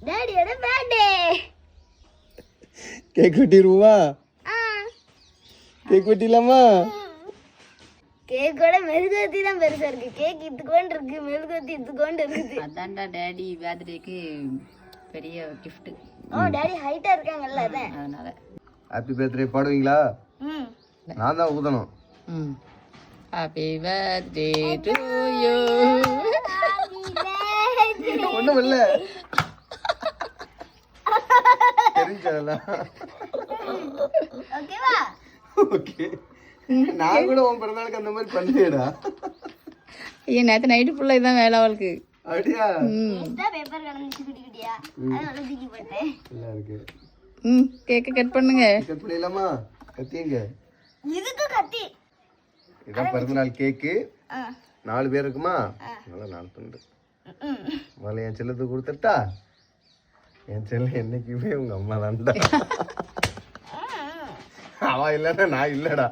டாடியோட birthday. Cake வெட்டிடுவோமா? Cake வெட்டிடலாமா? கேக்கோட மெழுகுவர்த்தி தான் பெருசா இருக்கு. கேக் இதுக்கோண்டு இருக்கு, மெழுகுவர்த்தி இதுக்கோண்டு இருக்குது. அதான்டா டாடி பர்த்டேக்கு பெரிய gift. டாடி ஹைட்டா இருக்காங்கல்ல அதான். அதனால ஹாப்பி பர்த்டே பாடுவீங்களா? நான் தான் ஊதணும். Happy birthday to you. ஒண்ணும் இல்ல தெரிஞ்சதெல்லாம். ஓகேவா? ஓகே. நான் கூட உன் பிறந்தநாளுக்கு அந்த மாதிரி பண்ணுவேடா. ஐயா நேற்று நைட்டு ஃபுல்லாக இதுதான் வேலை அவளுக்கு. அப்படியா? பேப்பர் கலந்துச்சு குடிக்கிட்டியா? அதனால தூக்கி போட்டேன். நல்லா இருக்கு. கேக்கை கட் பண்ணுங்க. கட் பண்ணிடலாமா? கத்தியங்க. இதுக்கு கத்தி. இதான் பிறந்தநாள் கேக்கு. 4 பேர் இருக்குமா? நல்லா 4 துண்டு. முதல்ல என் செல்லத்துக்கு கொடுத்துட்டா? என் செல்ல என்னைக்குமே உங்க அம்மா தான்டா. அவ இல்லைன்னா நான் இல்லடா.